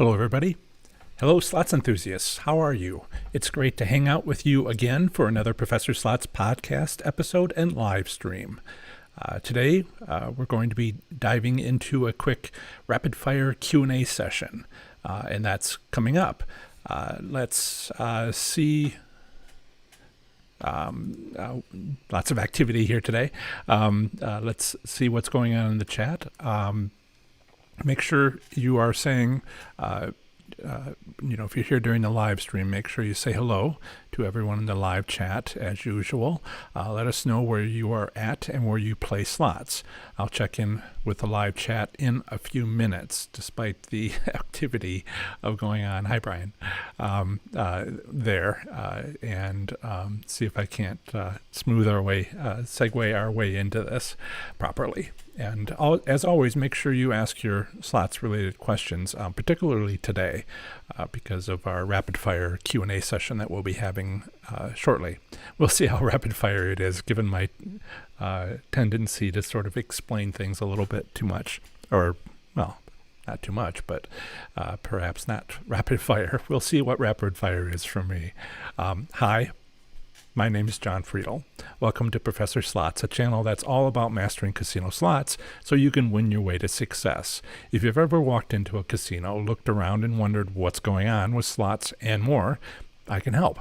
Hello, everybody. Hello, slots enthusiasts. How are you? It's great to hang out with you again for another Professor Slots podcast episode and live stream. Today, we're going to be diving into a quick rapid-fire Q&A session, and that's coming up. Let's see. Lots of activity here today. Let's see what's going on in the chat. Make sure you are saying, if you're here during the live stream, make sure you say hello to everyone in the live chat as usual. Let us know where you are at and where you play slots. I'll check in with the live chat in a few minutes, despite the activity of going on. Hi, Brian. And see if I can't segue our way into this properly. And as always, make sure you ask your slots-related questions, particularly today, because of our rapid-fire Q&A session that we'll be having shortly. We'll see how rapid-fire it is, given my tendency to sort of explain things a little bit too much, or, well, not too much, but perhaps not rapid-fire. We'll see what rapid-fire is for me. Hi. My name is John Friedel. Welcome to Professor Slots, a channel that's all about mastering casino slots so you can win your way to success. If you've ever walked into a casino, looked around and wondered what's going on with slots and more, I can help.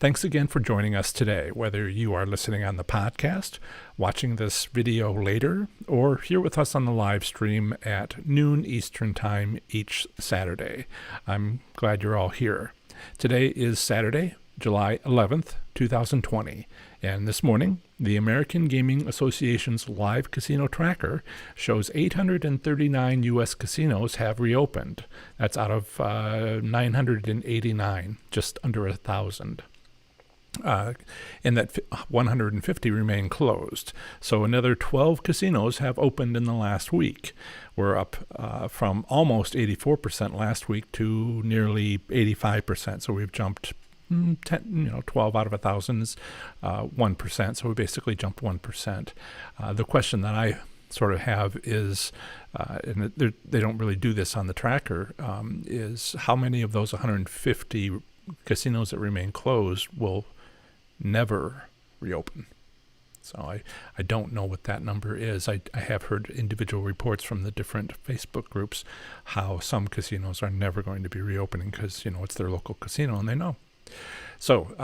Thanks again for joining us today, whether you are listening on the podcast, watching this video later, or here with us on the live stream at noon Eastern Time each Saturday. I'm glad you're all here. Today is Saturday, July 11th, 2020, and this morning, the American Gaming Association's live casino tracker shows 839 U.S. casinos have reopened. That's out of 989, just under 1,000. And that 150 remain closed. So another 12 casinos have opened in the last week. We're up from almost 84% last week to nearly 85%. So we've jumped 12 out of 1,000 is 1%. So we basically jumped 1%. The question that I sort of have is, and they don't really do this on the tracker, is how many of those 150 casinos that remain closed will never reopen. So I don't know what that number is. I have heard individual reports from the different Facebook groups how some casinos are never going to be reopening because, it's their local casino and they know. So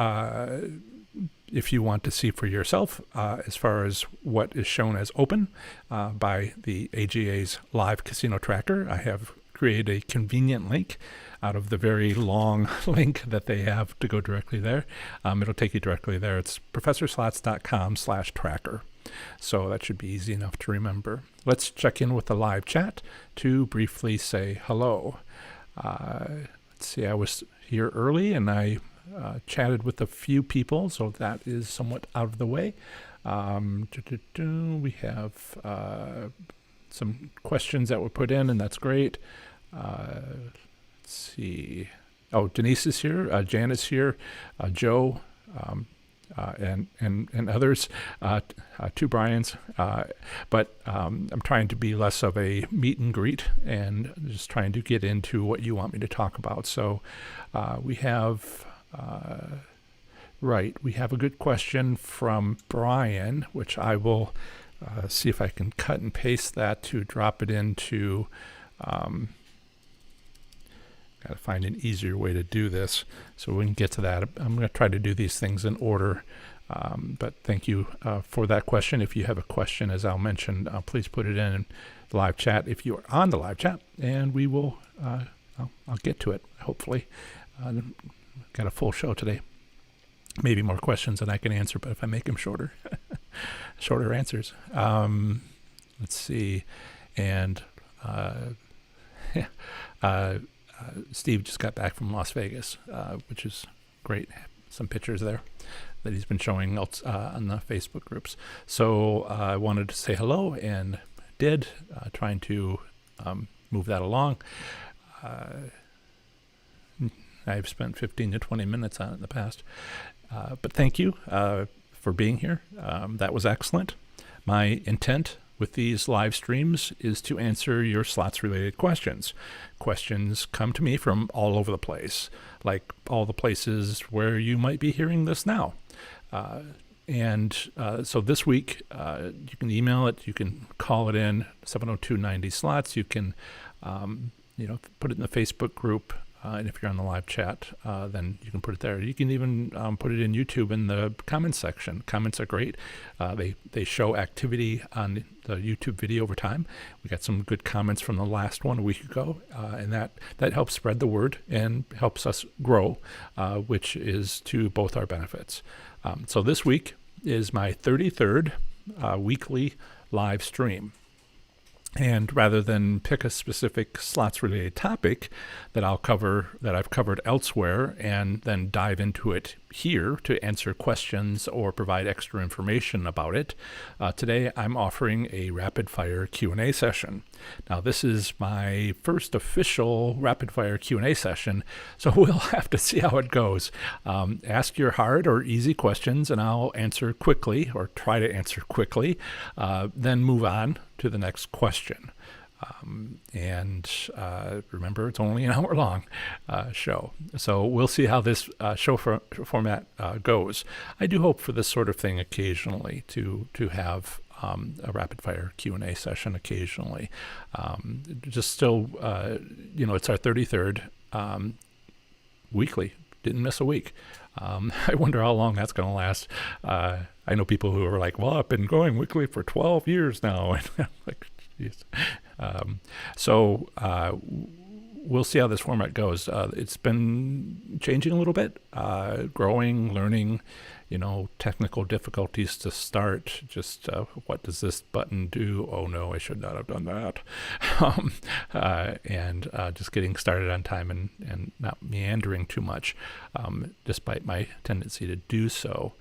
if you want to see for yourself as far as what is shown as open by the AGA's live casino tracker, I have created a convenient link out of the very long link that they have to go directly there. It'll take you directly there. It's professorslots.com/tracker. So that should be easy enough to remember. Let's check in with the live chat to briefly say hello. Let's see, I was here early and I chatted with a few people, so that is somewhat out of the way. We have some questions that were put in, and that's great. Let's see. Oh, Denise is here. Jan is here. Joe, and others. Two Brians. But I'm trying to be less of a meet and greet and just trying to get into what you want me to talk about. So we have we have a good question from Brian, which I will see if I can cut and paste that to drop it into. Got to find an easier way to do this so we can get to that. I'm going to try to do these things in order. But thank you for that question. If you have a question, as I'll mention, please put it in the live chat if you are on the live chat, and we will. I'll get to it hopefully. Got a full show today. Maybe more questions than I can answer, but if I make them shorter, shorter answers. Let's see, and Steve just got back from Las Vegas, which is great. Some pictures there that he's been showing on the Facebook groups. So I wanted to say hello and did, trying to move that along. I've spent 15 to 20 minutes on it in the past. But thank you for being here. That was excellent. My intent with these live streams is to answer your slots-related questions. Questions come to me from all over the place, like all the places where you might be hearing this now. So this week, you can email it, you can call it in, 702-90-SLOTS. You can, put it in the Facebook group. And if you're on the live chat, then you can put it there. You can even put it in YouTube in the comments section. Comments are great. They show activity on the YouTube video over time. We got some good comments from the last one a week ago, and that helps spread the word and helps us grow, which is to both our benefits. So this week is my 33rd weekly live stream. And rather than pick a specific slots-related topic that I've covered elsewhere and then dive into it here to answer questions or provide extra information about it, today I'm offering a rapid-fire Q&A session. Now, this is my first official rapid-fire Q&A session, so we'll have to see how it goes. Ask your hard or easy questions, and I'll answer quickly or try to answer quickly, then move on to the next question. Remember, it's only an hour-long show. So we'll see how this show format goes. I do hope for this sort of thing occasionally to have a rapid-fire Q&A session occasionally. It's our 33rd weekly. Didn't miss a week. I wonder how long that's going to last. I know people who are like, well, I've been going weekly for 12 years now. And I'm like, geez. We'll see how this format goes. It's been changing a little bit, growing, learning, technical difficulties to start. Just what does this button do? Oh no, I should not have done that. Just getting started on time and not meandering too much, despite my tendency to do so.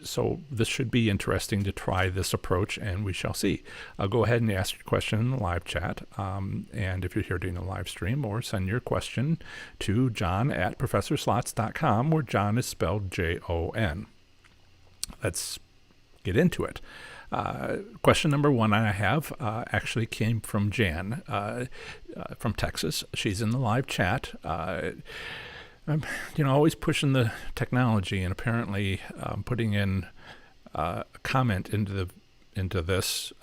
So this should be interesting to try this approach, and we shall see. Go ahead and ask your question in the live chat, and if you're here during the live stream, or send your question to john@professorslots.com, where John is spelled Jon. Let's get into it. Question number one I have actually came from Jan from Texas. She's in the live chat. I'm, always pushing the technology, and apparently putting in a comment into this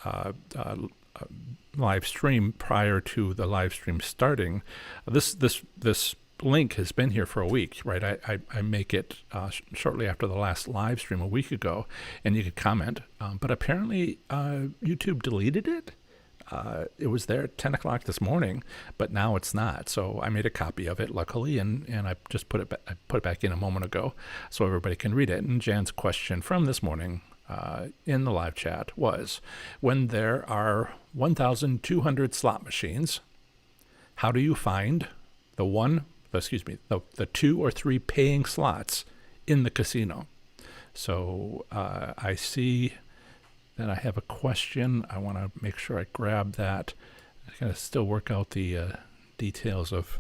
live stream prior to the live stream starting. This link has been here for a week, right? I make it shortly after the last live stream a week ago, and you could comment. But apparently YouTube deleted it. It was there at 10 o'clock this morning, but now it's not. So I made a copy of it, luckily, and I just put it back in a moment ago so everybody can read it. And Jan's question from this morning in the live chat was, when there are 1,200 slot machines, how do you find the two or three paying slots in the casino? So I see that I have a question. I want to make sure I grab that. I gotta still work out the details of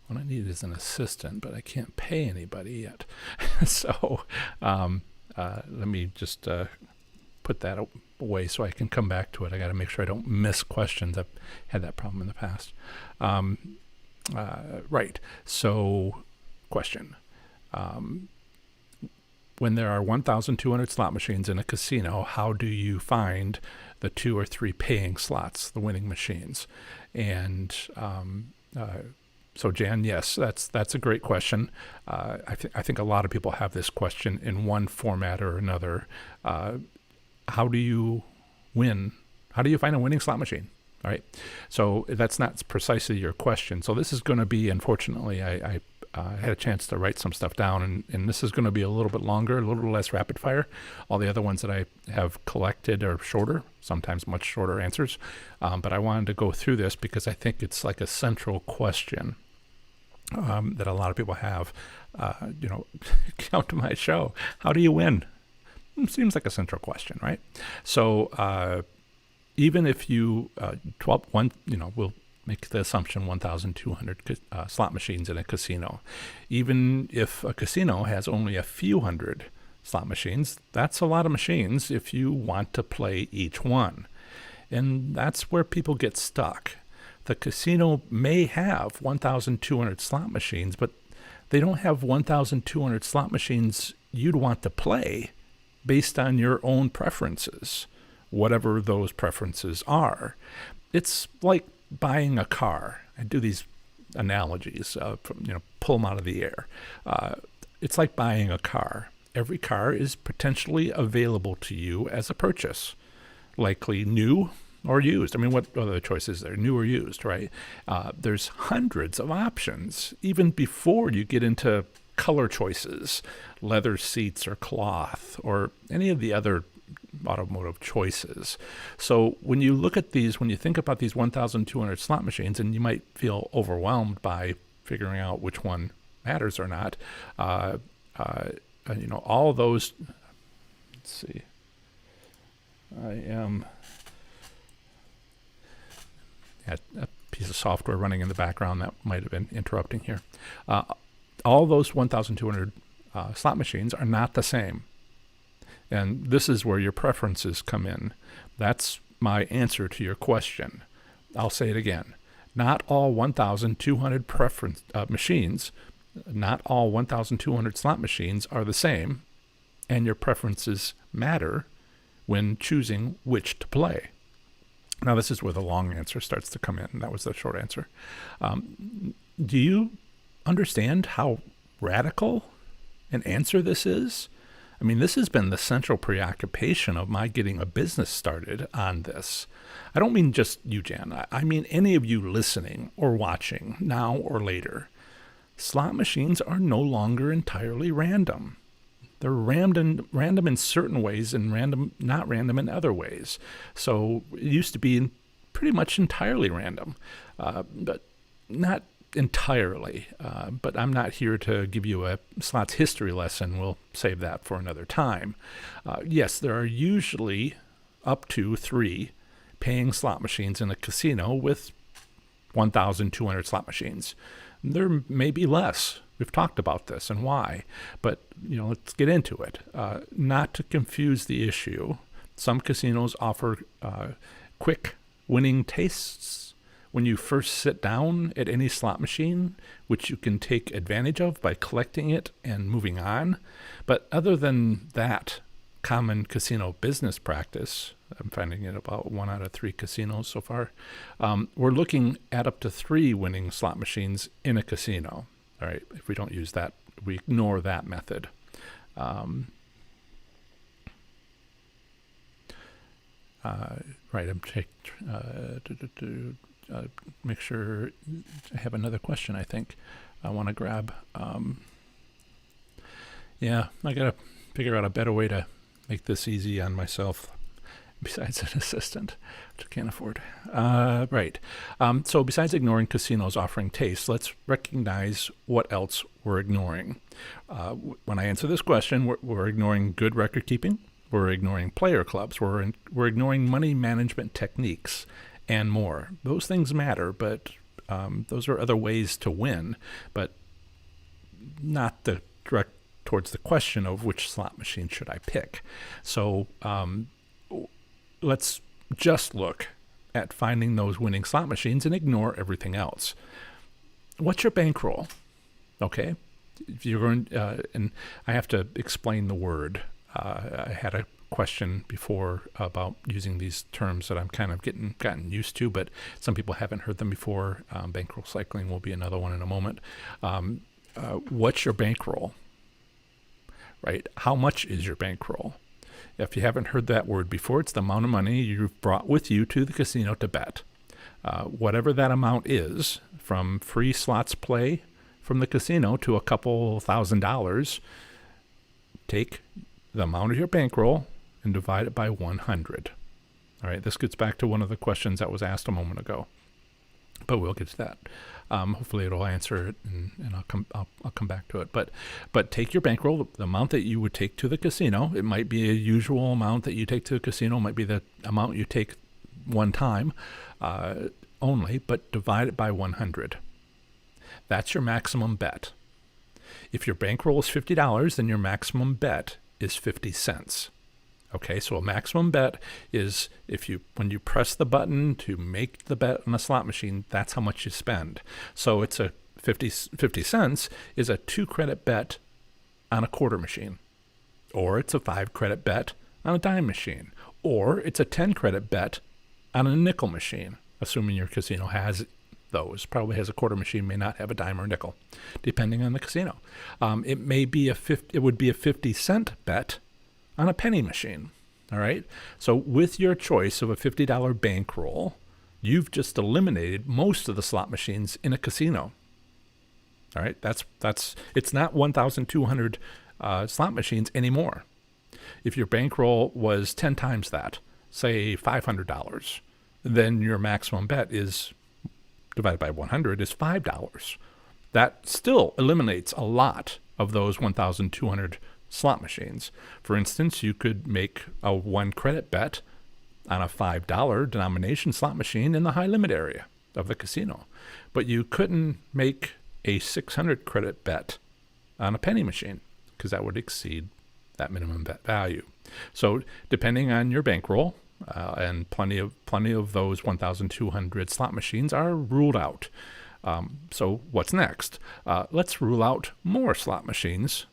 what I need is an assistant, but I can't pay anybody yet. So let me just put that away so I can come back to it. I got to make sure I don't miss questions. I've had that problem in the past. Right. So, question. When there are 1,200 slot machines in a casino, how do you find the two or three paying slots, the winning machines? And so, Jan, yes, that's a great question. I think a lot of people have this question in one format or another. How do you win? How do you find a winning slot machine? All right. So that's not precisely your question. So this is going to be, unfortunately, I had a chance to write some stuff down, and this is going to be a little bit longer, a little less rapid fire. All the other ones that I have collected are shorter, sometimes much shorter answers. But I wanted to go through this because I think it's like a central question that a lot of people have. Come to my show. How do you win? Seems like a central question, right? So even if you, we'll make the assumption 1,200 slot machines in a casino. Even if a casino has only a few hundred slot machines. That's a lot of machines if you want to play each one. And that's where people get stuck. The casino may have 1,200 slot machines, but they don't have 1,200 slot machines you'd want to play based on your own preferences, whatever those preferences are. It's like buying a car. I do these analogies, pull them out of the air. It's like buying a car. Every car is potentially available to you as a purchase, likely new or used. I mean, what other choices there? New or used, right? There's hundreds of options, even before you get into color choices, leather seats or cloth, or any of the other automotive choices. So when you look at these, when you think about these 1,200 slot machines, and you might feel overwhelmed by figuring out which one matters or not, all those, let's see, a piece of software running in the background that might have been interrupting here. All those 1,200 slot machines are not the same. And this is where your preferences come in. That's my answer to your question. I'll say it again. Not all 1,200 machines, not all 1,200 slot machines are the same, and your preferences matter when choosing which to play. Now, this is where the long answer starts to come in. That was the short answer. Do you understand how radical an answer this is? I mean, this has been the central preoccupation of my getting a business started on this. I don't mean just you, Jan. I mean any of you listening or watching now or later. Slot machines are no longer entirely random. They're random in certain ways and not random in other ways. So it used to be pretty much entirely random, but not entirely. But I'm not here to give you a slots history lesson. We'll save that for another time. Yes, there are usually up to 3 paying slot machines in a casino with 1,200 slot machines. There may be less. We've talked about this and why, but let's get into it. Not to confuse the issue, some casinos offer quick winning tastes when you first sit down at any slot machine, which you can take advantage of by collecting it and moving on. But other than that common casino business practice, I'm finding it about 1 out of 3 casinos so far, we're looking at up to 3 winning slot machines in a casino. All right, if we don't use that, we ignore that method. Right, I'm to make sure I have another question, I think I want to grab. I got to figure out a better way to make this easy on myself besides an assistant, which I can't afford. Right. So besides ignoring casinos offering tastes, let's recognize what else we're ignoring. When I answer this question, we're ignoring good record keeping. We're ignoring player clubs. We're ignoring money management techniques and more. Those things matter, but those are other ways to win, but not the direct towards the question of which slot machine should I pick. So let's just look at finding those winning slot machines and ignore everything else. What's your bankroll? Okay, if you're going, and I have to explain the word. I had a question before about using these terms that I'm kind of gotten used to, but some people haven't heard them before. Bankroll cycling will be another one in a moment. What's your bankroll? Right? How much is your bankroll? If you haven't heard that word before, it's the amount of money you've brought with you to the casino to bet. Whatever that amount is, from free slots play from the casino to a couple $1,000, take the amount of your bankroll and divide it by 100. All right, this gets back to one of the questions that was asked a moment ago, but we'll get to that. Hopefully it'll answer it, and I'll come back to it. But take your bankroll, the amount that you would take to the casino. It might be a usual amount that you take to the casino. It might be the amount you take one time only, but divide it by 100. That's your maximum bet. If your bankroll is $50, then your maximum bet is 50 cents. Okay, so a maximum bet is when you press the button to make the bet on a slot machine, that's how much you spend. So it's a 50 cents is a 2-credit bet on a quarter machine, or it's a 5-credit bet on a dime machine, or it's a 10-credit bet on a nickel machine, assuming your casino has those. Probably has a quarter machine, may not have a dime or nickel, depending on the casino. It would be a 50-cent bet on a penny machine. All right. So with your choice of a $50 bankroll, you've just eliminated most of the slot machines in a casino. All right. It's not 1,200 slot machines anymore. If your bankroll was 10 times that, say $500, then your maximum bet is divided by 100 is $5. That still eliminates a lot of those 1,200 slot machines. For instance, you could make a 1-credit bet on a $5 denomination slot machine in the high limit area of the casino, but you couldn't make a 600 credit bet on a penny machine because that would exceed that minimum bet value. So depending on your bankroll, and plenty of those 1,200 slot machines are ruled out. So what's next? Let's rule out more slot machines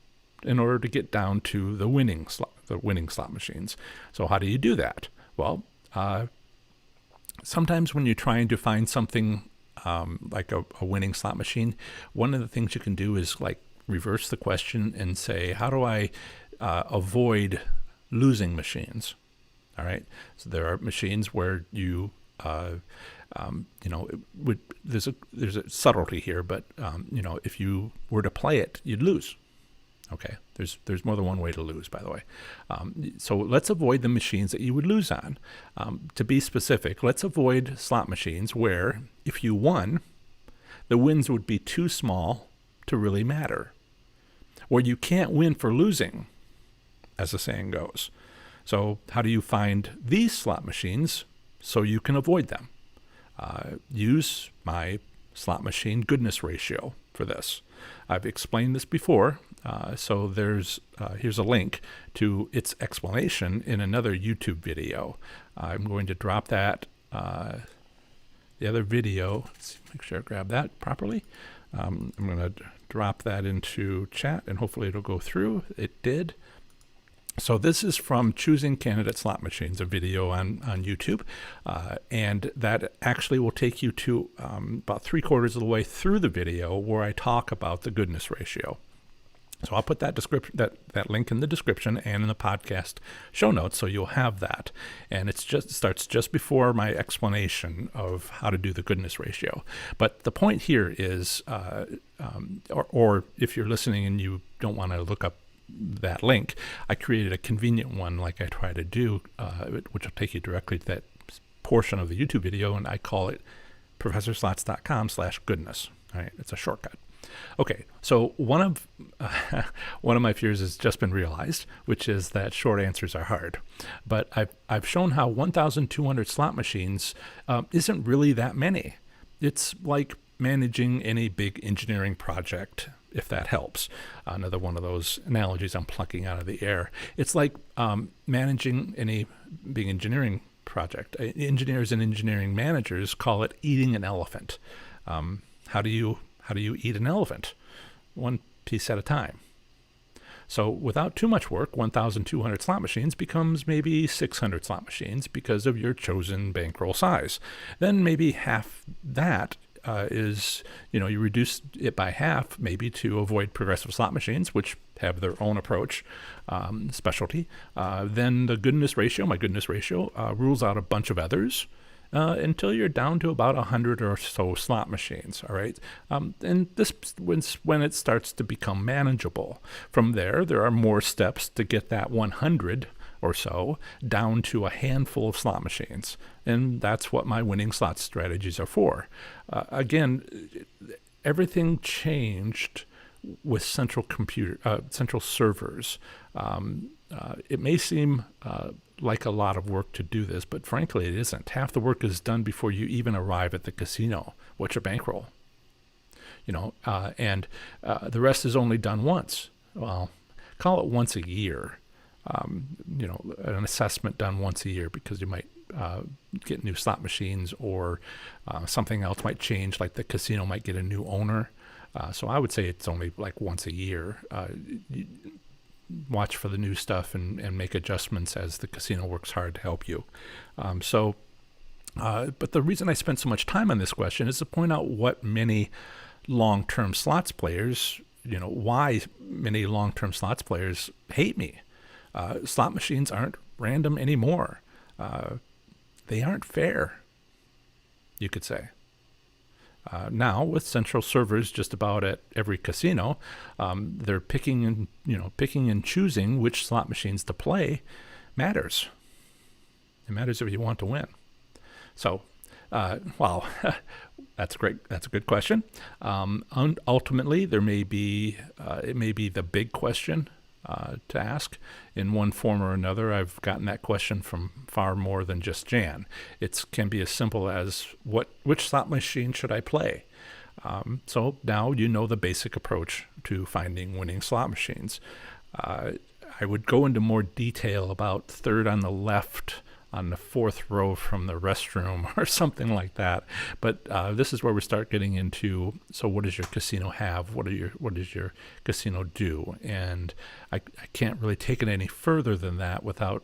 in order to get down to the winning slot machines. So how do you do that? Well, sometimes when you're trying to find something like a winning slot machine, one of the things you can do is like reverse the question and say, how do I avoid losing machines? All right. So there are machines where you, there's a subtlety here, but if you were to play it, you'd lose. Okay. There's more than one way to lose, by the way. So let's avoid the machines that you would lose on. To be specific, let's avoid slot machines where if you won, the wins would be too small to really matter, where you can't win for losing, as the saying goes. So how do you find these slot machines so you can avoid them? Use my slot machine goodness ratio for this. I've explained this before, so here's a link to its explanation in another YouTube video. I'm going to drop that, the other video. Let's make sure I grab that properly. I'm going to drop that into chat, and hopefully it'll go through. It did. So this is from Choosing Candidate Slot Machines, a video on YouTube, and that actually will take you to about 3/4 of the way through the video where I talk about the goodness ratio. So I'll put that that link in the description and in the podcast show notes, so you'll have that. And it starts just before my explanation of how to do the goodness ratio. But the point here is, or if you're listening and you don't want to look up that link, I created a convenient one like I try to do, which will take you directly to that portion of the YouTube video, and I call it professorslots.com/goodness. All right, it's a shortcut. Okay, so one of my fears has just been realized, which is that short answers are hard. But I've shown how 1,200 slot machines isn't really that many. It's like managing any big engineering project, if that helps. Another one of those analogies I'm plucking out of the air. It's like managing any big engineering project. Engineers and engineering managers call it eating an elephant. How do you eat an elephant? One piece at a time. So without too much work, 1,200 slot machines becomes maybe 600 slot machines because of your chosen bankroll size. Then maybe half that is, you reduce it by half maybe to avoid progressive slot machines, which have their own approach, specialty. Then the goodness ratio, my goodness ratio, rules out a bunch of others until you're down to about 100 or so slot machines. All right. And this when it starts to become manageable. From there are more steps to get that 100 or so down to a handful of slot machines. And that's what my winning slot strategies are for. Again, everything changed with central servers. It may seem like a lot of work to do this, but frankly, it isn't. Half the work is done before you even arrive at the casino. What's your bankroll? And the rest is only done once. Well, call it once a year. an assessment done once a year because you might get new slot machines, or something else might change, like the casino might get a new owner. So I would say it's only like once a year. You watch for the new stuff and make adjustments as the casino works hard to help you. But the reason I spent so much time on this question is to point out what many long-term slots players, why many long-term slots players hate me. Slot machines aren't random anymore. They aren't fair, you could say. Now, with central servers just about at every casino, they're picking and choosing which slot machines to play matters. It matters if you want to win. So, wow, that's great. That's a good question. Ultimately, it may be the big question to ask in one form or another. I've gotten that question from far more than just Jan. It can be as simple as which slot machine should I play? So now you know the basic approach to finding winning slot machines. I would go into more detail about third on the left on the fourth row from the restroom or something like that. But this is where we start getting into, so what does your casino have? What does your casino do? And I can't really take it any further than that without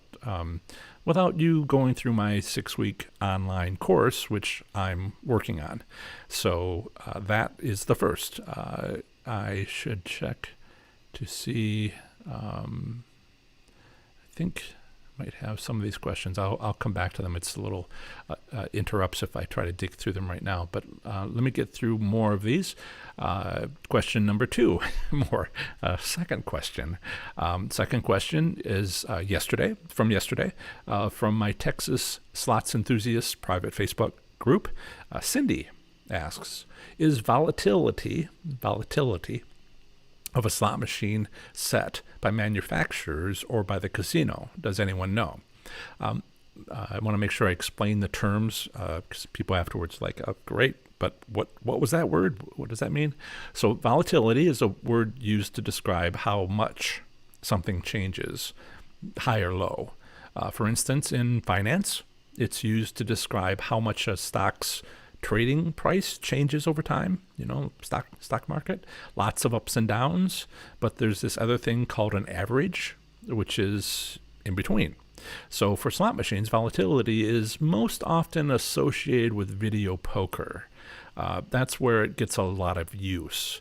you going through my 6-week online course, which I'm working on. So that is the first. I should check to see, I think might have some of these questions. I'll come back to them. It's a little interrupts if I try to dig through them right now. But let me get through more of these. Question number 2, second question. Second question is from yesterday, from my Texas Slots Enthusiasts private Facebook group. Cindy asks, is volatility of a slot machine set by manufacturers or by the casino? Does anyone know? I want to make sure I explain the terms, because people afterwards are like, oh, great, but what was that word? What does that mean? So volatility is a word used to describe how much something changes, high or low. For instance, in finance, it's used to describe how much a stock's trading price changes over time, stock market, lots of ups and downs, but there's this other thing called an average, which is in between. So for slot machines, volatility is most often associated with video poker. That's where it gets a lot of use.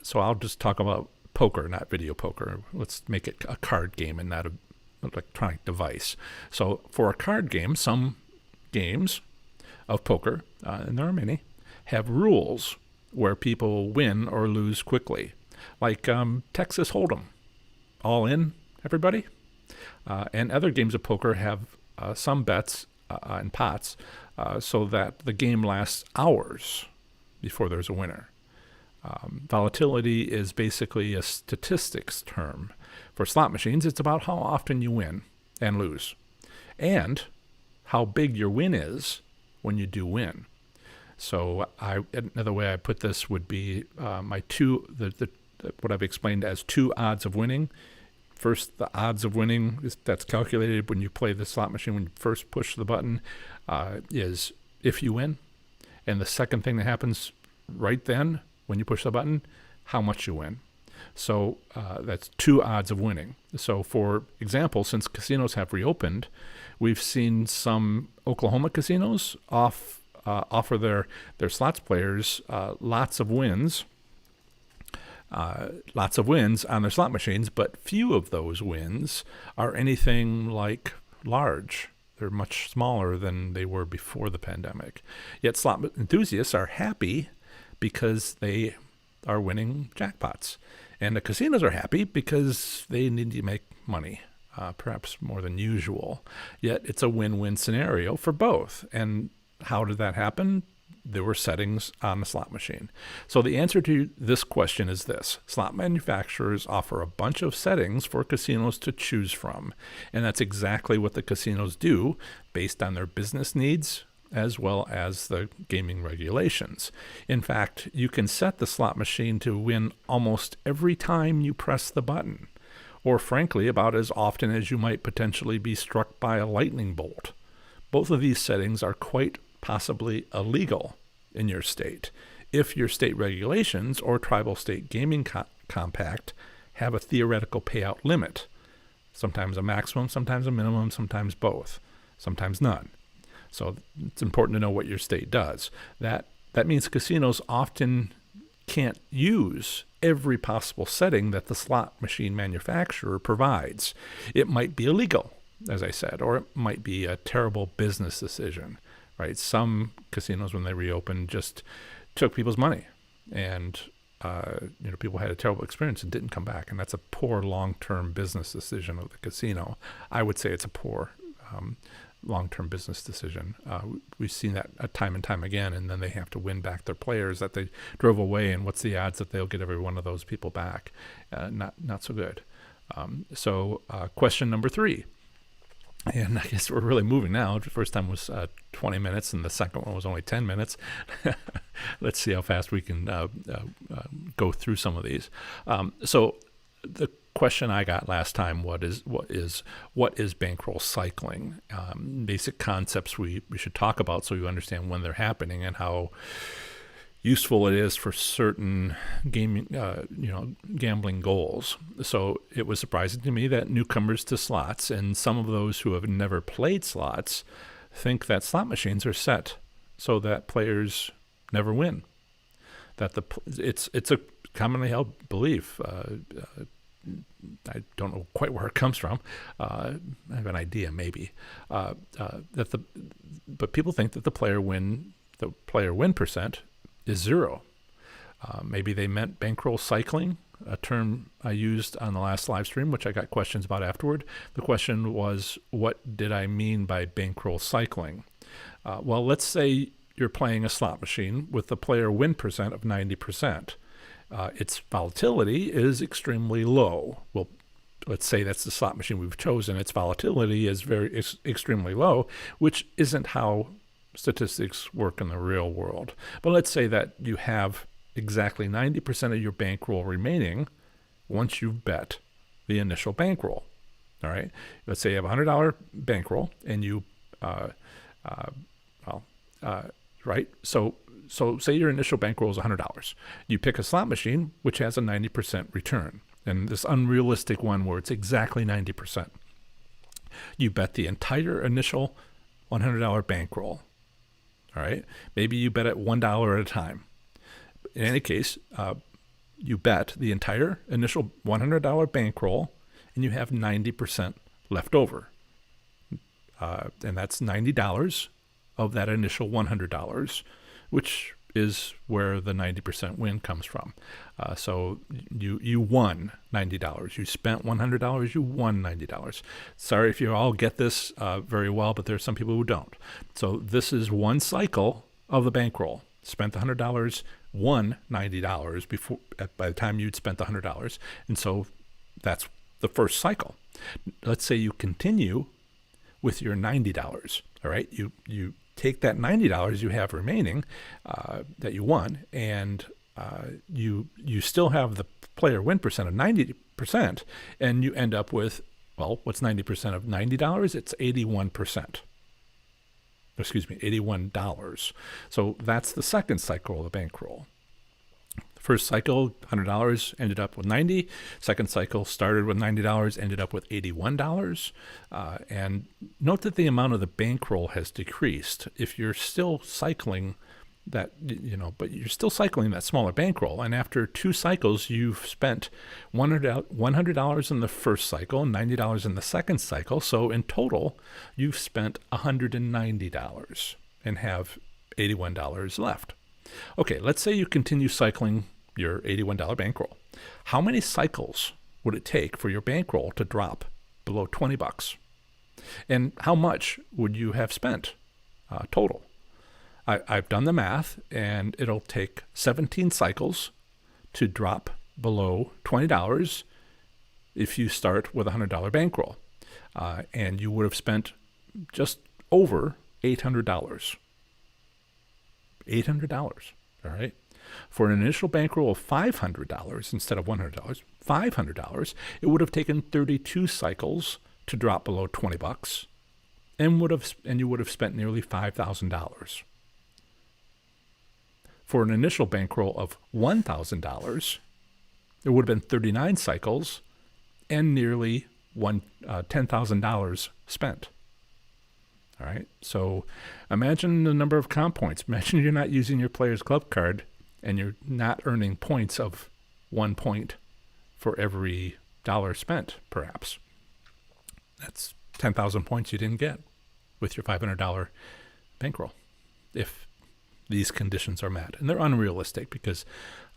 So I'll just talk about poker, not video poker. Let's make it a card game and not an electronic device. So for a card game, some games of poker, and there are many, have rules where people win or lose quickly, like Texas Hold'em, all in, everybody. And other games of poker have some bets and pots so that the game lasts hours before there's a winner. Volatility is basically a statistics term. For slot machines, it's about how often you win and lose, and how big your win is when you do win. So another way I put this would be what I've explained as 2 odds of winning. First, the odds of winning that's calculated when you play the slot machine, when you first push the button, is if you win. And the second thing that happens right then when you push the button, how much you win. So that's 2 odds of winning. So for example, since casinos have reopened, we've seen some Oklahoma casinos offer their slots players lots of wins on their slot machines, but few of those wins are anything like large. They're much smaller than they were before the pandemic. Yet slot enthusiasts are happy because they are winning jackpots. And the casinos are happy because they need to make money, perhaps more than usual. Yet it's a win-win scenario for both. And how did that happen? There were settings on the slot machine. So the answer to this question is this. Slot manufacturers offer a bunch of settings for casinos to choose from. And that's exactly what the casinos do based on their business needs as well as the gaming regulations. In fact, you can set the slot machine to win almost every time you press the button, or frankly, about as often as you might potentially be struck by a lightning bolt. Both of these settings are quite possibly illegal in your state if your state regulations or tribal state gaming compact have a theoretical payout limit. Sometimes a maximum, sometimes a minimum, sometimes both, sometimes none. So it's important to know what your state does. That means casinos often can't use every possible setting that the slot machine manufacturer provides. It might be illegal, as I said, or it might be a terrible business decision, right? Some casinos, when they reopened, just took people's money, and people had a terrible experience and didn't come back, and that's a poor long-term business decision of the casino. I would say it's a poor long-term business decision. We've seen that time and time again, and then they have to win back their players that they drove away, and what's the odds that they'll get every one of those people back? Not so good. So question number 3. And I guess we're really moving now. The first time was 20 minutes, and the second one was only 10 minutes. Let's see how fast we can go through some of these. So the question I got last time, what is bankroll cycling? Basic concepts we should talk about so you understand when they're happening and how useful it is for certain gambling goals. So it was surprising to me that newcomers to slots and some of those who have never played slots think that slot machines are set so that players never win. It's a commonly held belief. I don't know quite where it comes from. I have an idea, maybe, but people think that the player win percent is 0. Maybe they meant bankroll cycling, a term I used on the last live stream, which I got questions about afterward. The question was, what did I mean by bankroll cycling? Well, let's say you're playing a slot machine with the player win percent of 90%. Its volatility is extremely low. Well, let's say that's the slot machine we've chosen. Its volatility is extremely low, which isn't how statistics work in the real world. But let's say that you have exactly 90% of your bankroll remaining once you've bet the initial bankroll. All right. Let's say you have a $100 bankroll and you, right. So say your initial bankroll is $100. You pick a slot machine which has a 90% return, and this unrealistic one where it's exactly 90%. You bet the entire initial $100 bankroll. All right. Maybe you bet at $1 at a time. In any case, you bet the entire initial $100 bankroll, and you have 90% left over. And that's $90 of that initial $100, which is where the 90% win comes from. So you won $90. You spent $100. You won $90. Sorry if you all get this very well, but there are some people who don't. So this is one cycle of the bankroll. Spent the $100, won $90 by the time you'd spent the $100. And so that's the first cycle. Let's say you continue with your $90. All right. You take that $90 you have remaining that you won, and you still have the player win percent of 90%, and you end up with, well, what's 90% of $90? It's 81%. Excuse me, $81. So that's the second cycle of the bankroll. First cycle, $100, ended up with $90. Second cycle started with $90, ended up with $81. And note that the amount of the bankroll has decreased. If you're still cycling that, but you're still cycling that smaller bankroll. And after 2 cycles, you've spent $100 in the first cycle and $90 in the second cycle. So in total, you've spent $190 and have $81 left. Okay, let's say you continue cycling your $81 bankroll. How many cycles would it take for your bankroll to drop below $20? And how much would you have spent total? I've done the math, and it'll take 17 cycles to drop below $20 if you start with a $100 bankroll. And you would have spent just over $800. $800, all right? For an initial bankroll of $500 instead of $100, $500, it would have taken 32 cycles to drop below $20, and you would have spent nearly $5,000. For an initial bankroll of $1,000, there would have been 39 cycles and nearly $10,000 spent. All right, so imagine the number of comp points. Imagine you're not using your player's club card and you're not earning points of 1 point for every dollar spent, perhaps. That's 10,000 points you didn't get with your $500 bankroll if these conditions are met. And they're unrealistic because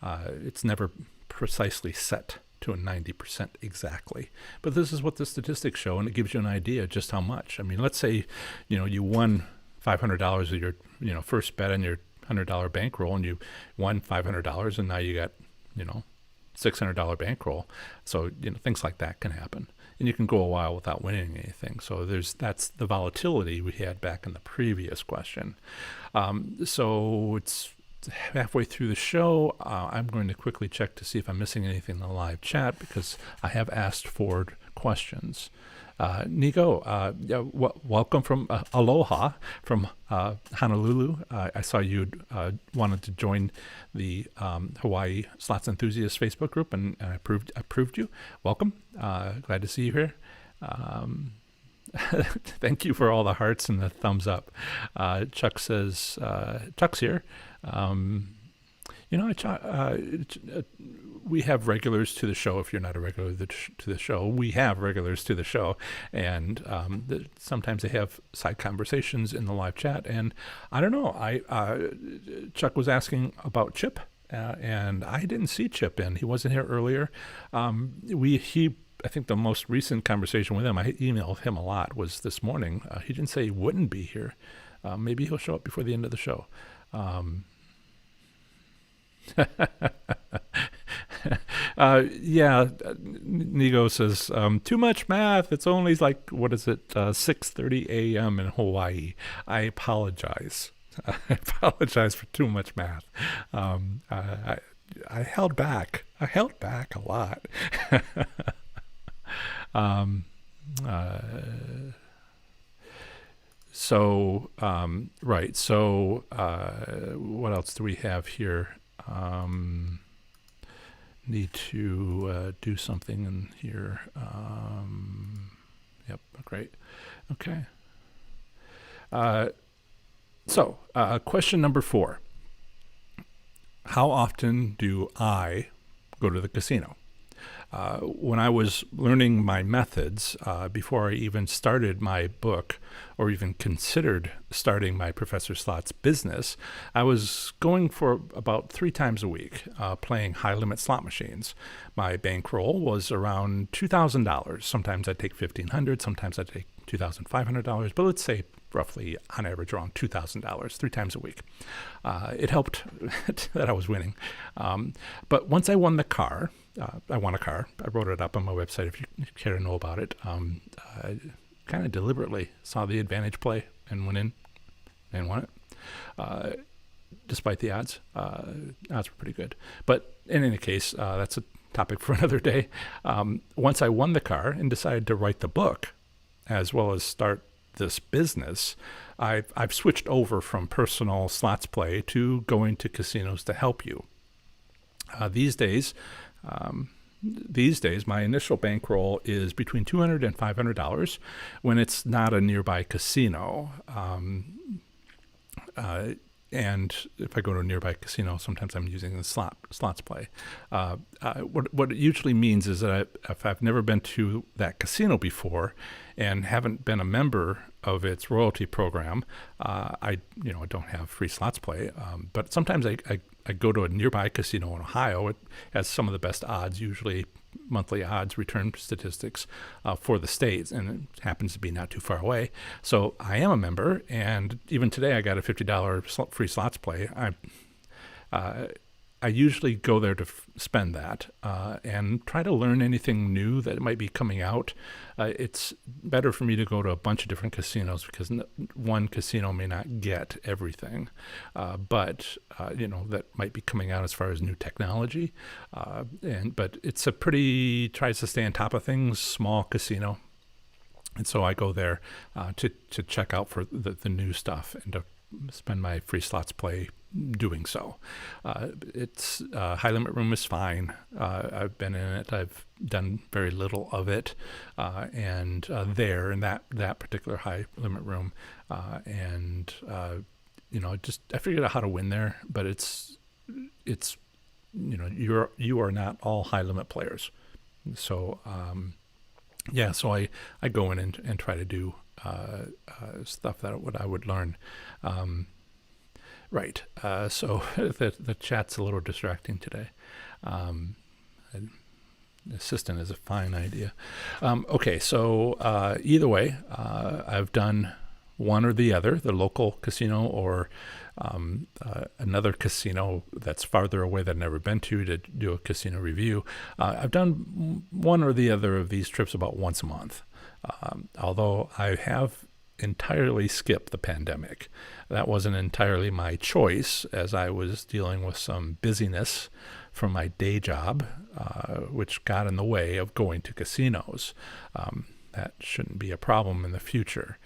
it's never precisely set to a 90% exactly. But this is what the statistics show, and it gives you an idea just how much. I mean, let's say, you won $500 of your, first bet on your $100 bankroll, and you won $500, and now you got, $600 bankroll. So, things like that can happen. And you can go a while without winning anything. So that's the volatility we had back in the previous question. So it's halfway through the show. I'm going to quickly check to see if I'm missing anything in the live chat because I have asked for questions. Nico, welcome from Aloha from Honolulu. I saw you wanted to join the Hawaii Slots Enthusiast Facebook group, and I approved you. Welcome. Glad to see you here. Thank you for all the hearts and the thumbs up. Chuck says, Chuck's here. We have regulars to the show. If you're not a regular to the show, we have regulars to the show. And sometimes they have side conversations in the live chat. And I don't know, Chuck was asking about Chip, and I didn't see Chip in. He wasn't here earlier. I think the most recent conversation with him, I emailed him a lot, was this morning. He didn't say he wouldn't be here. Maybe he'll show up before the end of the show. Nigo says, too much math. It's only 6:30 a.m. in Hawaii. I apologize. I apologize for too much math. I held back. I held back a lot. Right. So, what else do we have here? Need to do something in here. Yep. Great. Okay. Question number 4. How often do I go to the casino? When I was learning my methods, before I even started my book or even considered starting my Professor Slots business, I was going for about 3 times a week, playing high-limit slot machines. My bankroll was around $2,000. Sometimes I'd take $1,500, sometimes I'd take $2,500, but let's say roughly on average around $2,000, 3 times a week. It helped that I was winning. But once I won the car, I won a car. I wrote it up on my website if you care to know about it. I kind of deliberately saw the advantage play and went in and won it. Despite the odds. Odds were pretty good. But in any case, that's a topic for another day. Once I won the car and decided to write the book, as well as start this business, I've switched over from personal slots play to going to casinos to help you. These days, my initial bankroll is between $200 and $500 when it's not a nearby casino. And if I go to a nearby casino, sometimes I'm using the slots play. What it usually means is that if I've never been to that casino before and haven't been a member of its royalty program, I don't have free slots play. But sometimes I go to a nearby casino in Ohio. It has some of the best odds, usually monthly odds return statistics for the states, and it happens to be not too far away. So I am a member, and even today I got a $50 free slots play. I usually go there to spend that and try to learn anything new that might be coming out. It's better for me to go to a bunch of different casinos because one casino may not get everything, but that might be coming out as far as new technology. But it's a pretty tries to stay on top of things, small casino, and so I go there to check out for the new stuff and to spend my free slots play doing so. It's high limit room is fine. I've been in it. I've done very little of it, and there in that particular high limit room, and just I figured out how to win there. But it's you are not all high limit players, so so I go in and try to do stuff that what I would learn. Right. So the chat's a little distracting today. Assistant is a fine idea. Okay, so either way, I've done one or the other, the local casino or another casino that's farther away that I've never been to do a casino review. I've done one or the other of these trips about once a month. Although I have entirely skipped the pandemic. That wasn't entirely my choice, as I was dealing with some busyness from my day job, which got in the way of going to casinos. That shouldn't be a problem in the future.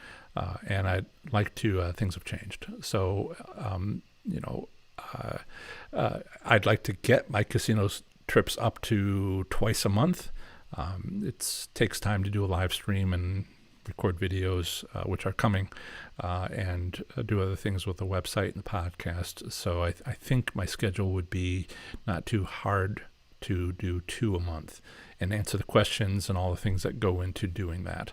And I'd like to, things have changed. So, I'd like to get my casino trips up to twice a month. It takes time to do a live stream and record videos, which are coming, and do other things with the website and the podcast. So I think my schedule would be not too hard to do 2 a month and answer the questions and all the things that go into doing that.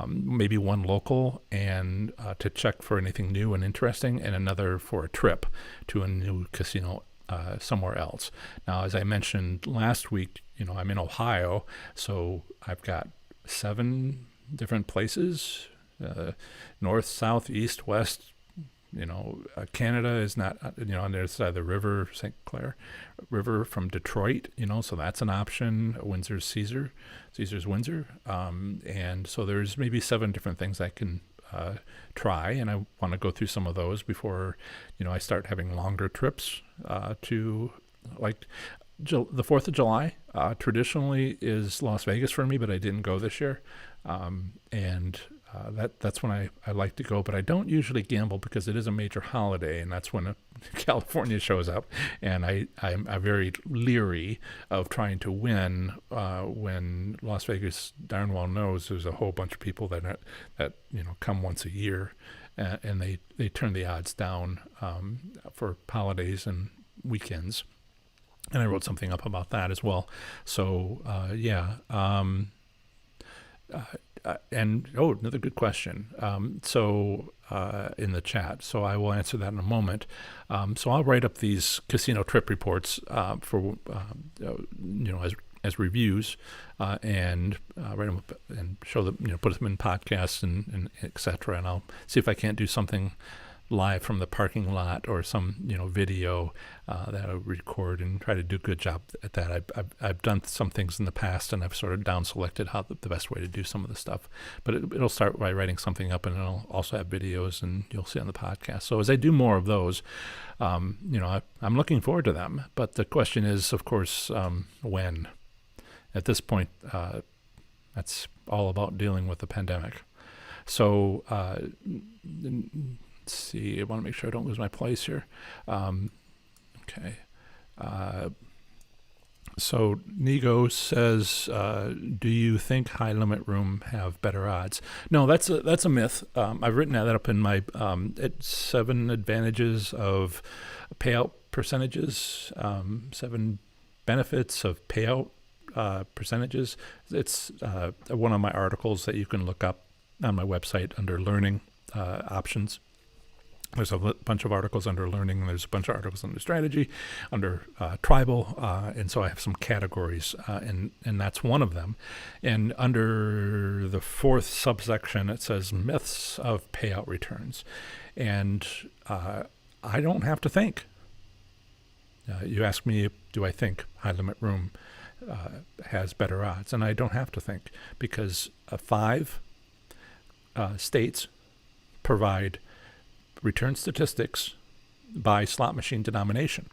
Maybe one local and to check for anything new and interesting, and another for a trip to a new casino somewhere else. Now, as I mentioned last week, I'm in Ohio, so I've got 7 different places, north, south, east, west. Canada is not, on the other side of the river, St. Clair River from Detroit, so that's an option. Windsor's Caesar's Windsor. And so there's maybe 7 different things I can try, and I want to go through some of those before, I start having longer trips to, like, the 4th of July traditionally is Las Vegas for me, but I didn't go this year. That's when I like to go, but I don't usually gamble because it is a major holiday, and that's when California shows up, and I'm very leery of trying to win when Las Vegas darn well knows there's a whole bunch of people that come once a year, and they turn the odds down for holidays and weekends. And I wrote something up about that as well. So, another good question. In the chat. So I will answer that in a moment. So I'll write up these casino trip reports for, as reviews, and write them up and show them, put them in podcasts and et cetera. And I'll see if I can't do something live from the parking lot or some video that I record and try to do a good job at that. I've done some things in the past, and I've sort of down selected how the best way to do some of the stuff. But it'll start by writing something up, and it'll also have videos, and you'll see on the podcast. So as I do more of those, I'm looking forward to them. But the question is, of course, when. At this point, that's all about dealing with the pandemic. So let's see. I want to make sure I don't lose my place here. Okay. So Nigo says, do you think high limit room have better odds? No, that's a myth. I've written that up in my 7 advantages of payout percentages, 7 benefits of payout percentages. It's one of my articles that you can look up on my website under learning options. There's a bunch of articles under learning, and there's a bunch of articles under strategy, under tribal, and so I have some categories, and that's one of them. And under the 4th subsection, it says myths of payout returns. And I don't have to think. You ask me, do I think high limit room has better odds? And I don't have to think, because 5 states provide return statistics by slot machine denomination.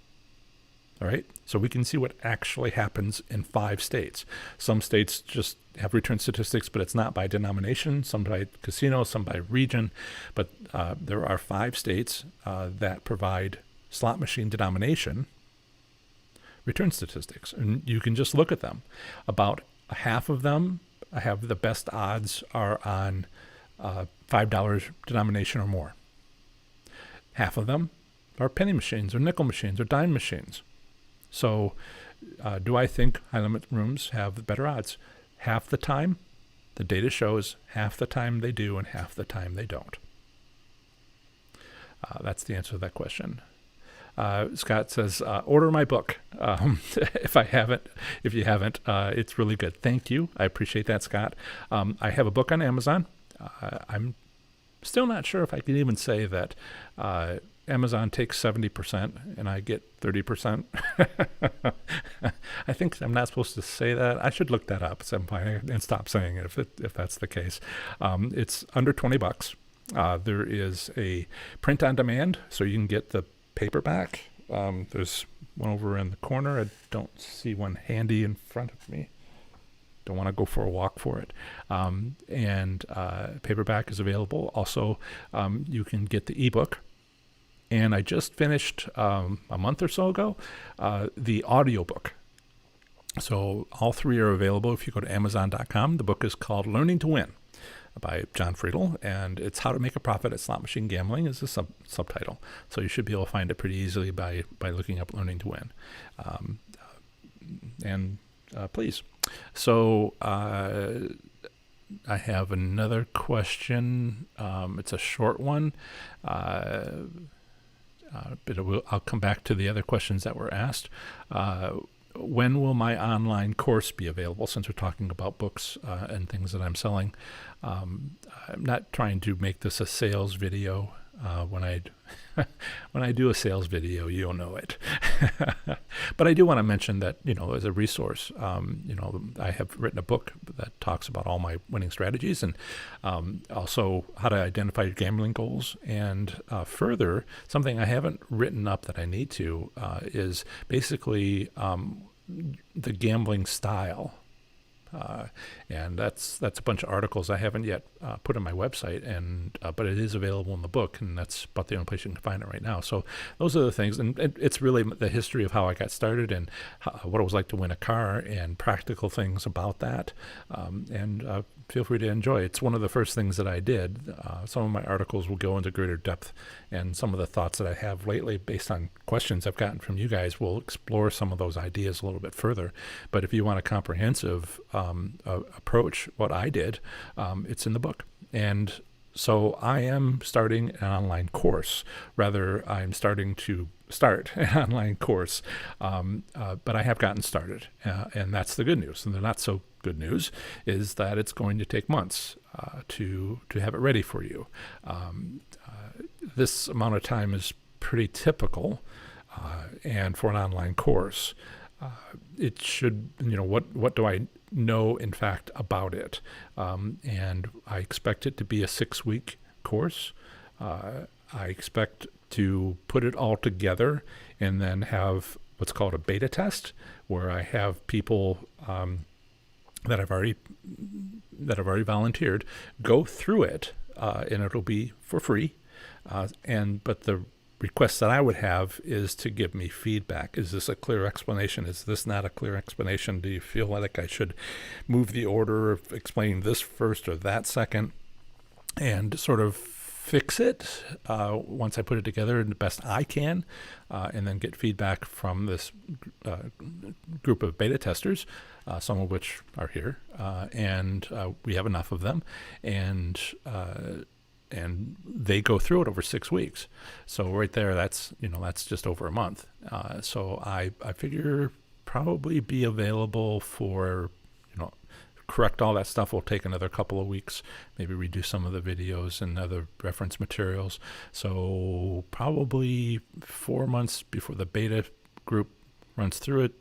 All right, so we can see what actually happens in 5 states. Some states just have return statistics, but it's not by denomination. Some by casino, some by region. But there are 5 states that provide slot machine denomination return statistics, and you can just look at them. About half of them have the best odds are on $5 denomination or more. Half of them are penny machines or nickel machines or dime machines. So do I think high limit rooms have better odds? Half the time, the data shows half the time they do and half the time they don't. That's the answer to that question. Scott says, order my book. If you haven't, it's really good. Thank you. I appreciate that, Scott. I have a book on Amazon. I'm still not sure if I can even say that Amazon takes 70% and I get 30%. I think I'm not supposed to say that. I should look that up at some point and stop saying it if that's the case. It's under $20. There is a print on demand, so you can get the paperback. There's one over in the corner. I don't see one handy in front of me. Don't want to go for a walk for it. And paperback is available. Also, you can get the ebook. And I just finished a month or so ago the audiobook. So all 3 are available if you go to Amazon.com. The book is called Learning to Win by John Friedel, and it's How to Make a Profit at Slot Machine Gambling is the subtitle. So you should be able to find it pretty easily by looking up Learning to Win. Please. So I have another question. It's a short one. But I'll come back to the other questions that were asked. When will my online course be available, since we're talking about books and things that I'm selling? I'm not trying to make this a sales video. When I do a sales video, you'll know it. But I do want to mention that, as a resource, I have written a book that talks about all my winning strategies, and also how to identify your gambling goals. And further, something I haven't written up that I need to is basically the gambling style. And that's a bunch of articles I haven't yet put on my website, but it is available in the book, and that's about the only place you can find it right now. So those are the things, and it's really the history of how I got started and what it was like to win a car and practical things about that. And feel free to enjoy. It's one of the first things that I did. Some of my articles will go into greater depth, and some of the thoughts that I have lately based on questions I've gotten from you guys will explore some of those ideas a little bit further. But if you want a comprehensive approach, what I did, it's in the book. And so I am starting an online course. Rather, I'm starting to start an online course, but I have gotten started, and that's the good news. And the not so good news is that it's going to take months to have it ready for you. This amount of time is pretty typical, and for an online course, it should, what do I know, in fact, about it? And I expect it to be a 6-week course. I expect to put it all together and then have what's called a beta test, where I have people that have already volunteered go through it, and it'll be for free. But the request that I would have is to give me feedback. Is this a clear explanation? Is this not a clear explanation? Do you feel like I should move the order of explaining this first or that second, and sort of fix it once I put it together the best I can, and then get feedback from this group of beta testers, some of which are here, and we have enough of them, and they go through it over 6 weeks. So right there, that's just over a month. So I figure probably be available for, correct all that stuff will take another couple of weeks, maybe redo some of the videos and other reference materials. So probably 4 months before the beta group runs through it.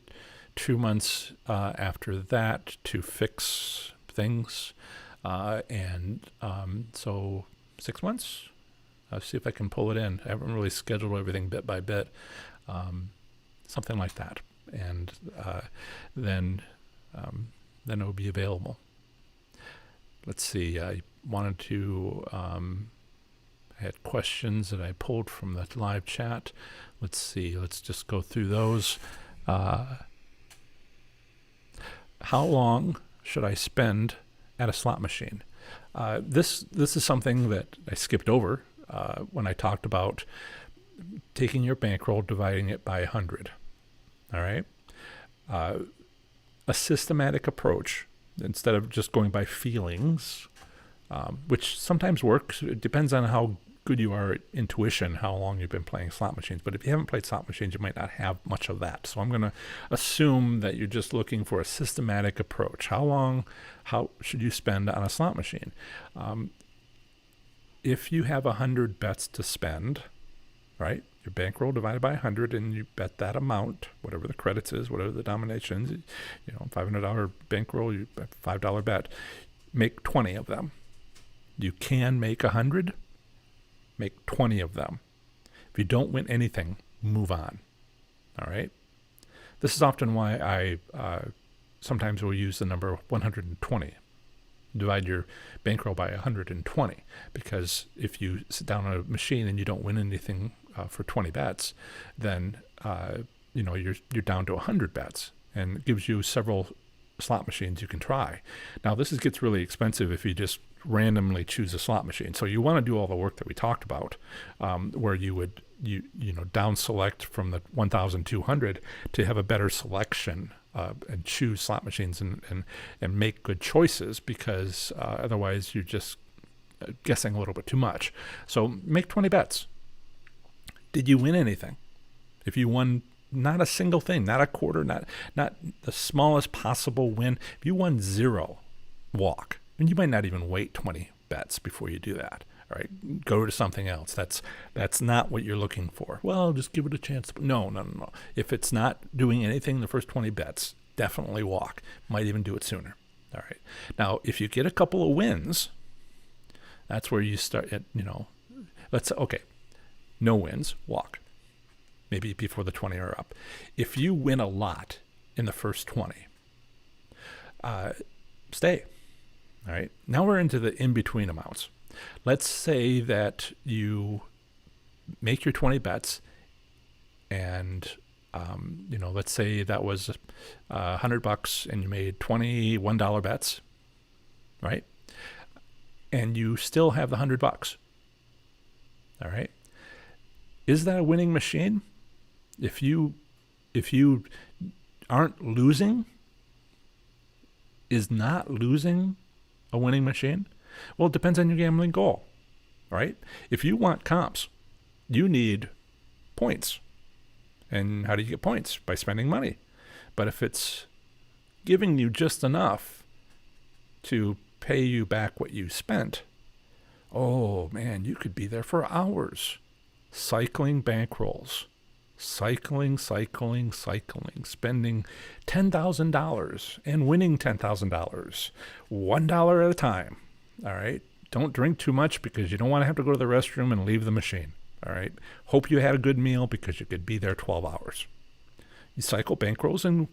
2 months after that to fix things. So 6 months. I'll see if I can pull it in. I haven't really scheduled everything bit by bit. Something like that. And then it will be available. Let's see. I wanted to... I had questions that I pulled from the live chat. Let's see. Let's just go through those. How long should I spend at a slot machine? This is something that I skipped over when I talked about taking your bankroll, dividing it by 100. All right? A systematic approach, instead of just going by feelings, which sometimes works. It depends on how good you are at intuition, how long you've been playing slot machines. But if you haven't played slot machines, you might not have much of that. So I'm going to assume that you're just looking for a systematic approach. How should you spend on a slot machine? If you have 100 bets to spend, right, your bankroll divided by 100, and you bet that amount, whatever the credits is, whatever the denominations, $500 bankroll, you $5 bet, make 20 of them. You can make 100, make 20 of them. If you don't win anything, move on. All right? This is often why I sometimes will use the number 120. Divide your bankroll by 120, because if you sit down on a machine and you don't win anything for 20 bets, then you're down to 100 bets, and it gives you several slot machines you can try. Now this gets really expensive if you just randomly choose a slot machine. So you want to do all the work that we talked about, where you would down select from the 1,200 to have a better selection and choose slot machines and make good choices, because otherwise you're just guessing a little bit too much. So make 20 bets. Did you win anything? If you won not a single thing, not a quarter, not the smallest possible win, if you won 0, walk. And you might not even wait 20 bets before you do that. All right, go to something else. That's not what you're looking for. Well, just give it a chance. No. If it's not doing anything the first 20 bets, definitely walk. Might even do it sooner. All right. Now, if you get a couple of wins, that's where you start at, okay, no wins, walk. Maybe before the 20 are up. If you win a lot in the first 20, stay. All right. Now we're into the in-between amounts. Let's say that you make your 20 bets, and let's say that was $100, and you made 20 $1 bets, right? And you still have the $100. All right. Is that a winning machine? If you aren't losing, is not losing a winning machine? Well, it depends on your gambling goal, right? If you want comps, you need points. And how do you get points? By spending money. But if it's giving you just enough to pay you back what you spent, oh man, you could be there for hours. Cycling bankrolls. Cycling, spending $10,000 and winning $10,000, $1 at a time. All right. Don't drink too much, because you don't want to have to go to the restroom and leave the machine. All right. Hope you had a good meal, because you could be there 12 hours. You cycle bankrolls and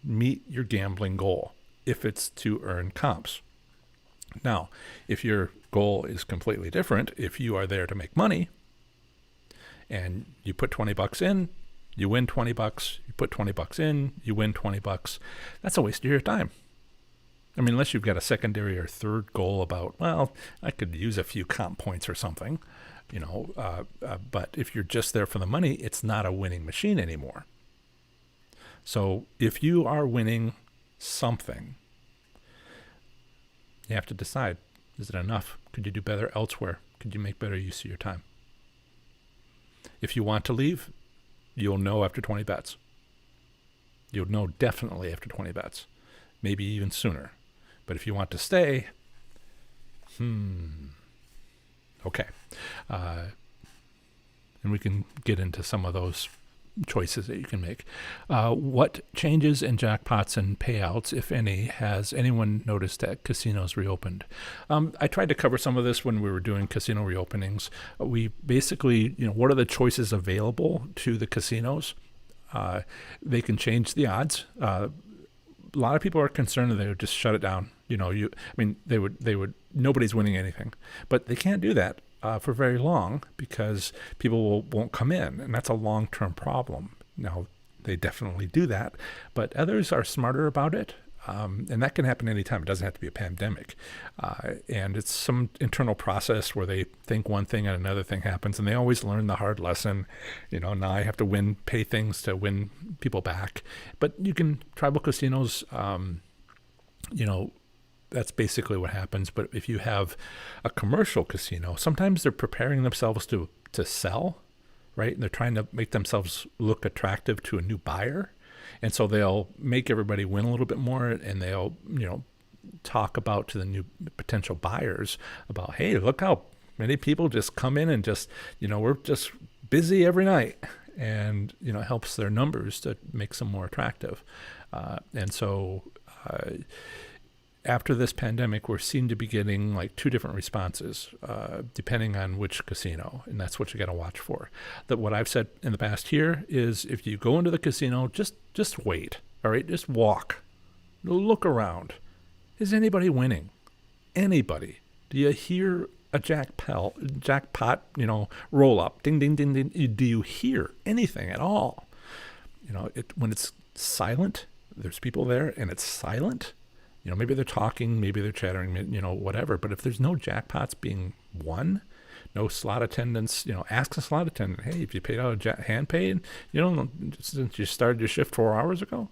meet your gambling goal if it's to earn comps. Now, if your goal is completely different, if you are there to make money, and you put $20 in, you win $20. You put $20 in, you win $20. That's a waste of your time. I mean, unless you've got a secondary or third goal about, well, I could use a few comp points or something, but if you're just there for the money, it's not a winning machine anymore. So if you are winning something, you have to decide, is it enough? Could you do better elsewhere? Could you make better use of your time? If you want to leave, you'll know after 20 bets. You'll know definitely after 20 bets, maybe even sooner. But if you want to stay, okay. And we can get into some of those choices that you can make. What changes in jackpots and payouts, if any, has anyone noticed at casinos reopened? I tried to cover some of this when we were doing casino reopenings. We basically, what are the choices available to the casinos? They can change the odds. A lot of people are concerned that they would just shut it down. They would. Nobody's winning anything, but they can't do that for very long because people won't come in, and that's a long-term problem. Now, they definitely do that, but others are smarter about it, and that can happen anytime. It doesn't have to be a pandemic, and it's some internal process where they think one thing and another thing happens, and they always learn the hard lesson. Now I have to pay things to win people back, but tribal casinos, that's basically what happens. But if you have a commercial casino, sometimes they're preparing themselves to sell, right? And they're trying to make themselves look attractive to a new buyer. And so they'll make everybody win a little bit more, and they'll, talk about to the new potential buyers about, hey, look how many people just come in and just, we're just busy every night. And, it helps their numbers to make them more attractive. And so after this pandemic, we seem to be getting like two different responses, depending on which casino, and that's what you got to watch for. That what I've said in the past here is, if you go into the casino, just wait. All right, just walk, look around. Is anybody winning? Anybody? Do you hear a jackpot, roll up, ding, ding, ding, ding? Do you hear anything at all? When it's silent, there's people there, and it's silent. Maybe they're talking, maybe they're chattering, whatever. But if there's no jackpots being won, no slot attendants, ask a slot attendant, hey, if you paid out hand paid, since you started your shift 4 hours ago,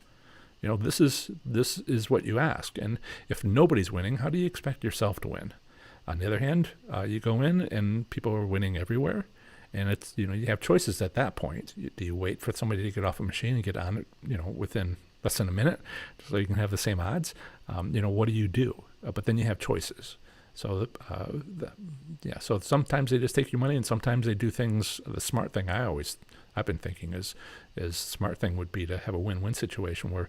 this is what you ask. And if nobody's winning, how do you expect yourself to win? On the other hand, you go in and people are winning everywhere. And it's, you have choices at that point. Do you wait for somebody to get off a machine and get on it, within less than a minute, so you can have the same odds? What do you do? But then you have choices. So, so sometimes they just take your money, and sometimes they do things. The smart thing I've been thinking is smart thing would be to have a win-win situation where,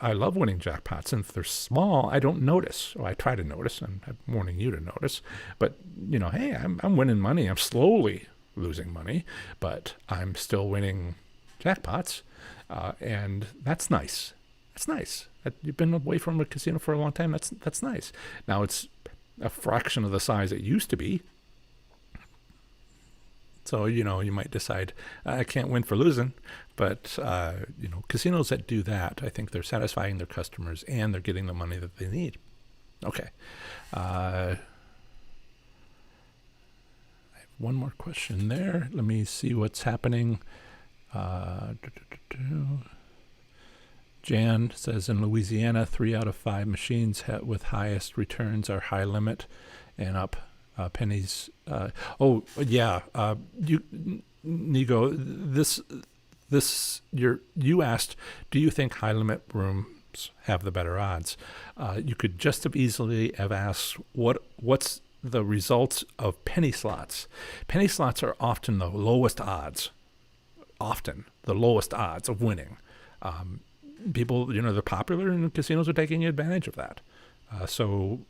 I love winning jackpots, and if they're small, I don't notice. Or I try to notice, and I'm warning you to notice. But, hey, I'm winning money. I'm slowly losing money, but I'm still winning jackpots. And that's nice. That's nice. You've been away from a casino for a long time. That's nice. Now it's a fraction of the size it used to be. So, you might decide, I can't win for losing. But, casinos that do that, I think they're satisfying their customers and they're getting the money that they need. Okay. I have one more question there. Let me see what's happening. Jan says, in Louisiana, 3 out of 5 machines with highest returns are high limit and up pennies. Nigo, you asked, do you think high limit rooms have the better odds? You could just have easily have asked, what's the results of penny slots? Penny slots are often the lowest odds. Often the lowest odds of winning. People, they're popular, and casinos are taking advantage of that. So,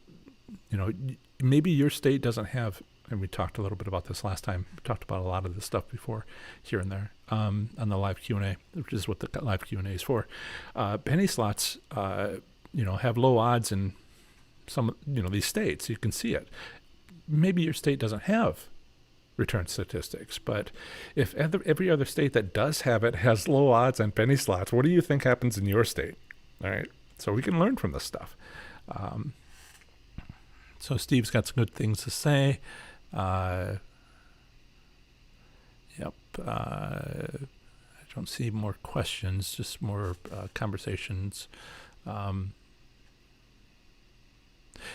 maybe your state doesn't have, and we talked a little bit about this last time. We talked about a lot of this stuff before, here and there, on the live Q&A, which is what the live Q&A is for. Penny slots, have low odds in some, these states. You can see it. Maybe your state doesn't have return statistics, but if every other state that does have it has low odds on penny slots, what do you think happens in your state? All right, so we can learn from this stuff. So Steve's got some good things to say. I don't see more questions, just more conversations.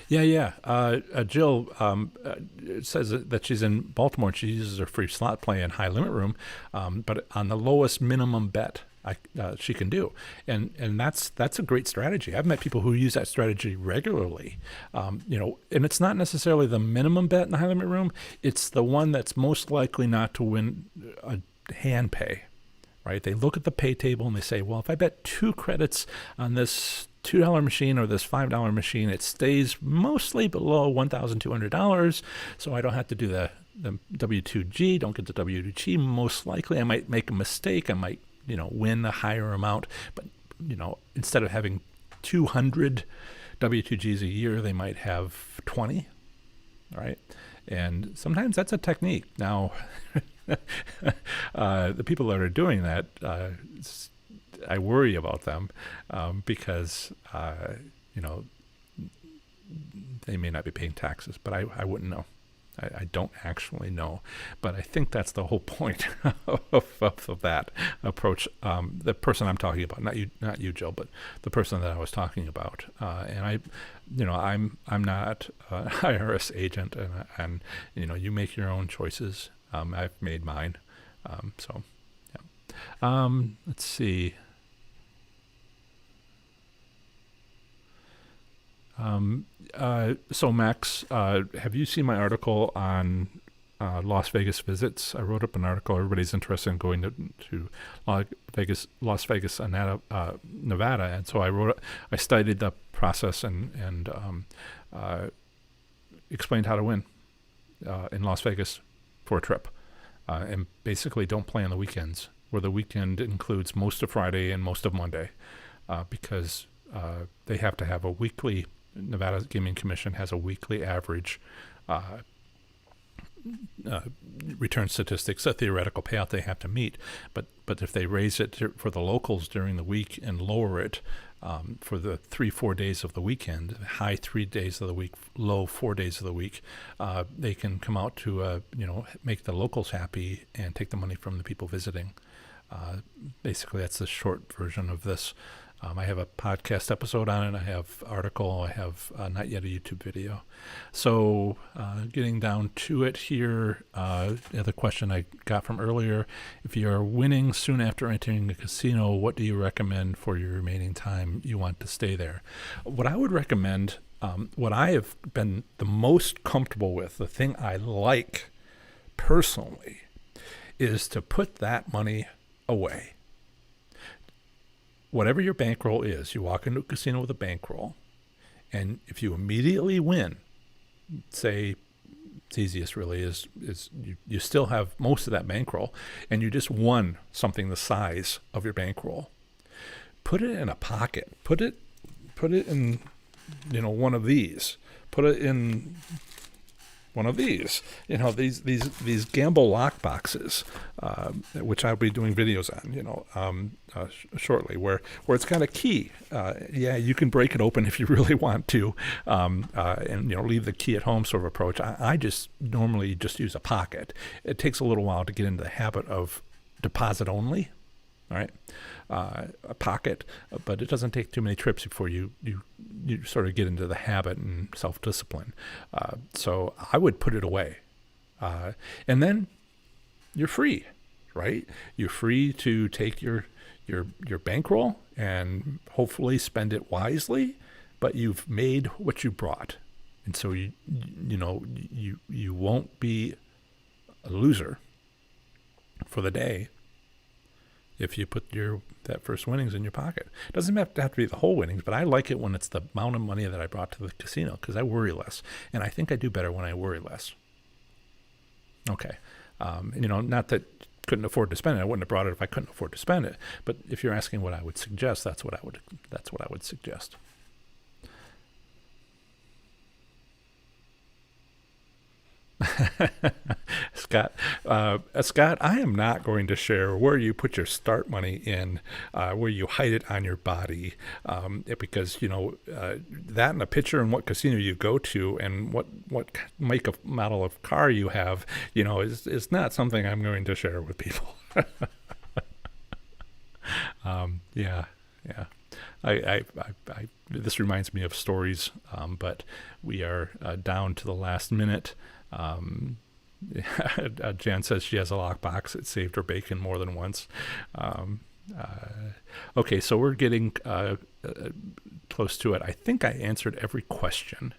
Jill says that she's in Baltimore and she uses her free slot play in high limit room, but on the lowest minimum bet she can do, and that's a great strategy. I've met people who use that strategy regularly, and it's not necessarily the minimum bet in the high limit room. It's the one that's most likely not to win a hand pay. right? They look at the pay table and they say, well, if I bet 2 credits on this $2 machine or this $5 machine, it stays mostly below $1,200, so I don't have to do the W2G, don't get the W2G. Most likely I might make a mistake. I might, win the higher amount, but, instead of having 200 W2Gs a year, they might have 20, right? And sometimes that's a technique. Now, the people that are doing that, I worry about them because, they may not be paying taxes, but I wouldn't know. I don't actually know, but I think that's the whole point of that approach. The person I'm talking about, not you, Jill, but the person that I was talking about. And I'm not an IRS agent, and you make your own choices. I've made mine. So, yeah. Let's see. So Max, have you seen my article on Las Vegas visits? I wrote up an article. Everybody's interested in going to Las Vegas, Nevada, and so I studied the process and explained how to win in Las Vegas for a trip, and basically don't play on the weekends, where the weekend includes most of Friday and most of Monday, because they have to have a weekly. Nevada Gaming Commission has a weekly average return statistics, a theoretical payout they have to meet. But if they raise it for the locals during the week and lower it for the 3-4 days of the weekend, high 3 days of the week, low 4 days of the week, they can come out to make the locals happy and take the money from the people visiting. Basically, that's the short version of this. I have a podcast episode on it. I have article. I have not yet a YouTube video. So getting down to it here, the other question I got from earlier, if you are winning soon after entering a casino, what do you recommend for your remaining time you want to stay there? What I would recommend, what I have been the most comfortable with, the thing I like personally, is to put that money away. Whatever your bankroll is, you walk into a casino with a bankroll, and if you immediately win, say, it's easiest really is you still have most of that bankroll, and you just won something the size of your bankroll. Put it in a pocket. Put it in, one of these. Put it in one of these, these gamble lock boxes, which I'll be doing videos on, shortly, where it's got a key. You can break it open if you really want to, and leave the key at home sort of approach. I just normally just use a pocket. It takes a little while to get into the habit of deposit only. All right, a pocket, but it doesn't take too many trips before you sort of get into the habit and self-discipline. So I would put it away, and then you're free, right? You're free to take your bankroll and hopefully spend it wisely, but you've made what you brought, and so you won't be a loser for the day if you put that first winnings in your pocket. It doesn't have to be the whole winnings, but I like it when it's the amount of money that I brought to the casino, because I worry less. And I think I do better when I worry less. Okay. Not that couldn't afford to spend it. I wouldn't have brought it if I couldn't afford to spend it. But if you're asking what I would suggest, that's what I would suggest. Scott, I am not going to share where you put your start money in, where you hide it on your body, because that in a picture and what casino you go to and what make of model of car you have, is not something I'm going to share with people. Yeah. I this reminds me of stories, but we are down to the last minute. Jan says she has a lockbox. It saved her bacon more than once. Okay, so we're getting close to it. I think I answered every question.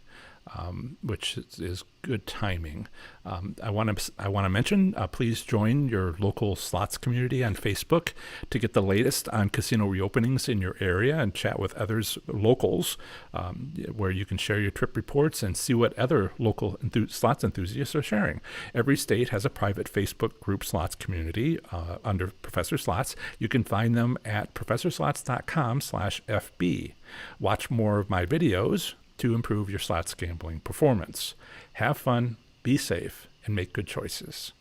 which is good timing. I want to mention, please join your local slots community on Facebook to get the latest on casino reopenings in your area and chat with others, locals, where you can share your trip reports and see what other local slots enthusiasts are sharing. Every state has a private Facebook group slots community under Professor Slots. You can find them at professorslots.com/FB. Watch more of my videos to improve your slots gambling performance. Have fun, be safe, and make good choices.